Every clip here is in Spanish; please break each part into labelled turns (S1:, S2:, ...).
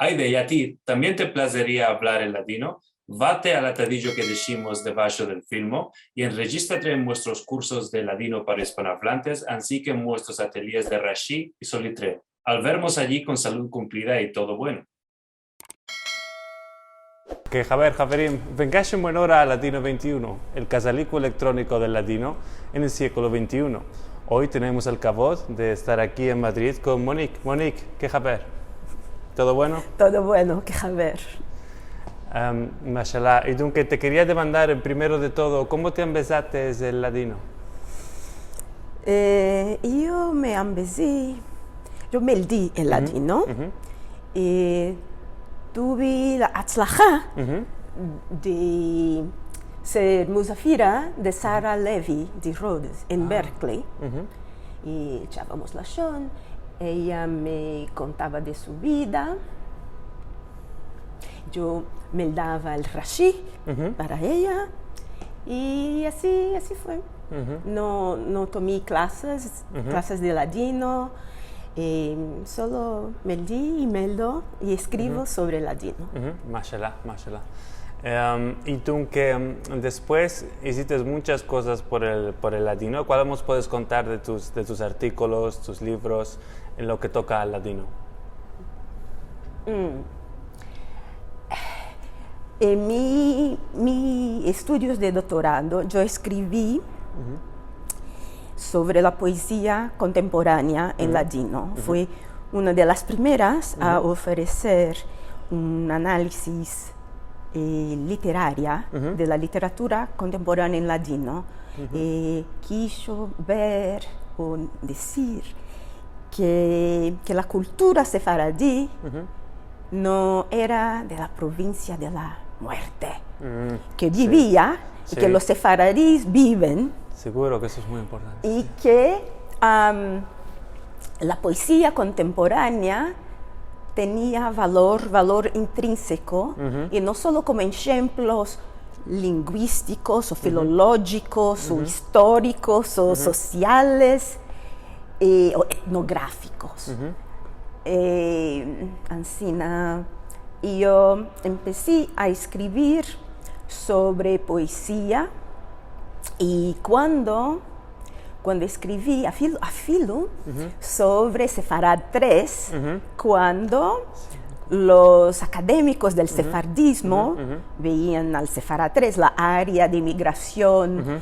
S1: Aide, y a ti, ¿también te placería hablar el ladino? Vate al atadillo que decimos debajo del filmo y enregístrate en nuestros cursos de ladino para hispanohablantes, así que en nuestros ateliers de Rashi y Solitre. Al vernos allí con salud cumplida y todo bueno.
S2: Que Javerim, vengáis en buena hora a Latino 21, el casalico electrónico del ladino en el siglo XXI. Hoy tenemos el cabot de estar aquí en Madrid con Monique. Monique, ¿qué Javer? ¿Todo bueno?
S3: Todo bueno, que Javer.
S2: Mashallah. Y dunque, te quería demandar, primero de todo, ¿cómo te empezaste el ladino?
S3: Io me ambesi, yo me di el ladino y tuve la atzlacha de ser musafira de Sarah Levy de Rhodes en Berkeley. Y echábamos la shon, ella me contaba de su vida, yo me daba el Rashi para ella y así fue. No tomé clases de ladino, solo me di y me do y escribo sobre ladino.
S2: Mashallah. Y tú que después hiciste muchas cosas por el ladino, ¿cuál nos puedes contar de tus artículos, tus libros en lo que toca al ladino?
S3: En mis estudios de doctorado yo escribí sobre la poesía contemporánea en ladino. Fui una de las primeras a ofrecer un análisis literaria de la literatura contemporánea en ladino. Quiso ver o decir que la cultura sefaradí no era de la provincia de la muerte, que vivía y que los sefaradíes viven.
S2: Seguro que eso es muy importante.
S3: Y que la poesía contemporánea tenía valor intrínseco, y no solo como ejemplos lingüísticos o filológicos o históricos o sociales o etnográficos. Ancina, yo empecé a escribir sobre poesía y cuando escribí a filo sobre Sefarad 3, cuando los académicos del sefardismo veían al Sefarad 3, la área de inmigración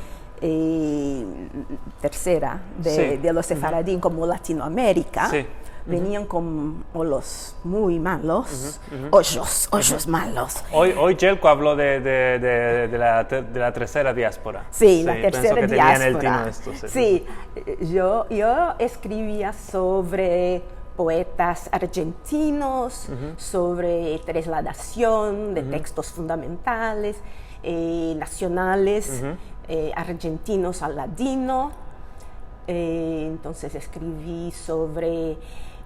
S3: tercera de los sefaradín como Latinoamérica, venían como los muy malos, hoyos malos.
S2: Hoy Jelko habló de la tercera diáspora.
S3: Sí, la tercera
S2: diáspora.
S3: Sí, yo escribía sobre poetas argentinos, sobre trasladación de textos fundamentales, nacionales, argentinos al ladino. Entonces escribí sobre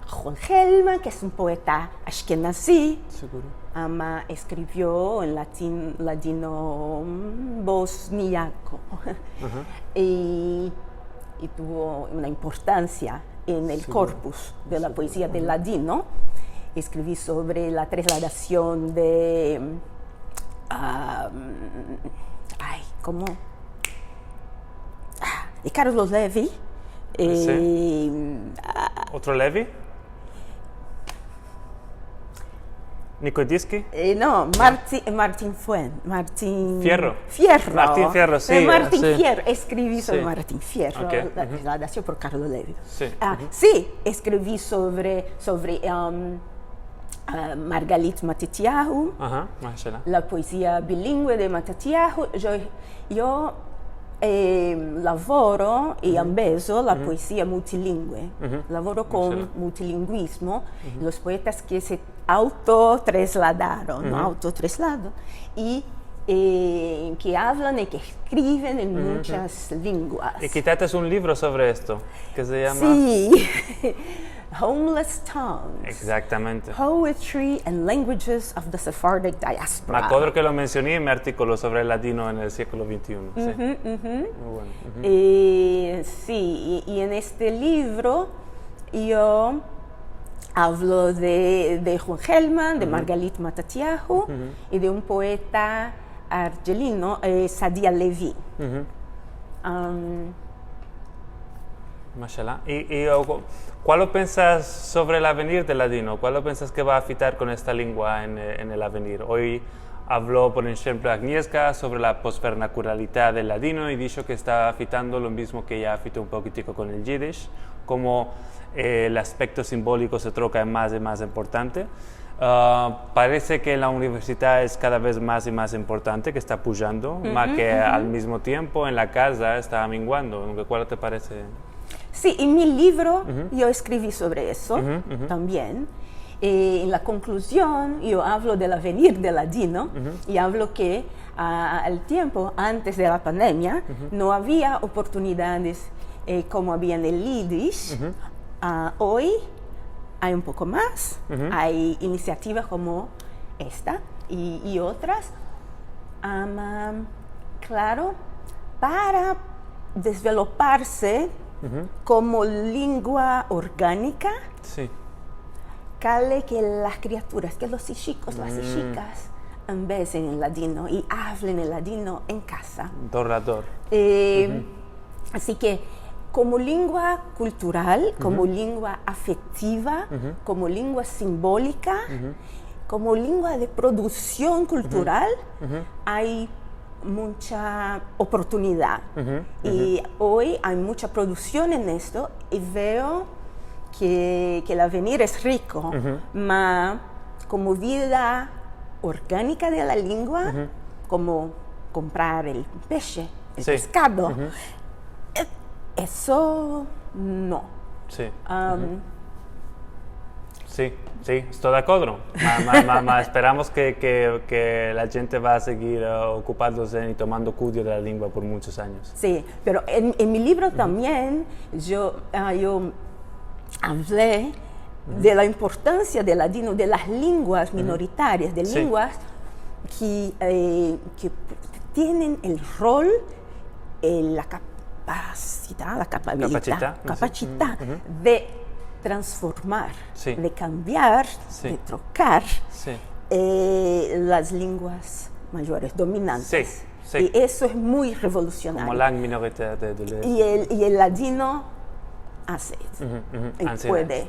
S3: Juan Gelman, que es un poeta ashkenazí.
S2: Seguro.
S3: Escribió en ladino bosniaco y tuvo una importancia en el corpus de la poesía del ladino. Escribí sobre la trasladación de de Carlos Levy.
S2: ¿Otro Levy? ¿Nikodisky?
S3: No, Martín
S2: Fierro. Martín Fierro, sí.
S3: Martín Fierro, escribí sobre Martín Fierro, la trasladación por Carlos Levy. Sí, escribí sobre Margalit Matityahu, la poesía bilingüe de Matityahu. Yo lavoro e ambeso la poesía multilingüe. Lavoro con multilingüismo, los poetas que se autotrasladaron, y que hablan y que escriben en muchas lenguas.
S2: Y quitaste un libro sobre esto, que se llama...
S3: Sí, Homeless Tongues.
S2: Exactamente.
S3: Poetry and Languages of the Sephardic Diaspora.
S2: Me acuerdo que lo mencioné en mi artículo sobre el ladino en el siglo XXI. Muy bueno.
S3: Sí, y en este libro yo Hablo de Juan Gelman, de Margalit Matatiahu y de un poeta argelino, Sadia Levi.
S2: Mashallah. ¿Y cuál piensas sobre el avenir del ladino? ¿Cuál piensas que va a afectar con esta lengua en el avenir? Hoy habló, por ejemplo, Agnieszka sobre la postvernacuralidad del ladino y dijo que está afectando lo mismo que ya afectó un poquitico con el yiddish, como el aspecto simbólico se troca en más y más importante. Parece que en la universidad es cada vez más y más importante, que está pujando, más que al mismo tiempo en la casa está minguando. ¿Cuál te parece?
S3: Sí, en mi libro yo escribí sobre eso también. En la conclusión yo hablo del avenir del ladino y hablo que al tiempo antes de la pandemia no había oportunidades como había en el yiddish. Hoy hay un poco más, hay iniciativas como esta y otras, claro, para desarrollarse como lengua orgánica.
S2: Sí.
S3: Cale que las criaturas, que los chicos, las chicas, empiecen en ladino y hablen en ladino en casa.
S2: Dorador.
S3: Así que como lengua cultural, como lengua afectiva, como lengua simbólica, como lengua de producción cultural, hay mucha oportunidad. Y hoy hay mucha producción en esto y veo que el avenir es rico, pero como vida orgánica de la lengua, como comprar el peixe, el pescado, eso no.
S2: Sí. Sí, estoy de acuerdo. Esperamos que la gente va a seguir ocupándose y tomando cuidado de la lengua por muchos años.
S3: Sí, pero en mi libro también yo hablé de la importancia del ladino, de las lenguas minoritarias, de lenguas que tienen el rol, la capacidad de transformar, de cambiar, de trocar las lenguas mayores, dominantes. Y eso es muy revolucionario.
S2: Como la minoritaria de
S3: y el ladino hace eso, y puede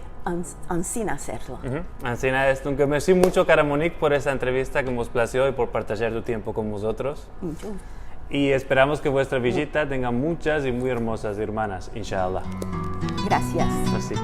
S3: ansí hacerlo.
S2: Ansina, que merci mucho, cara Monique, por esta entrevista que nos plació y por partillar tu tiempo con nosotros. Y esperamos que vuestra visita tenga muchas y muy hermosas hermanas, inshallah.
S3: Gracias.
S2: Merci.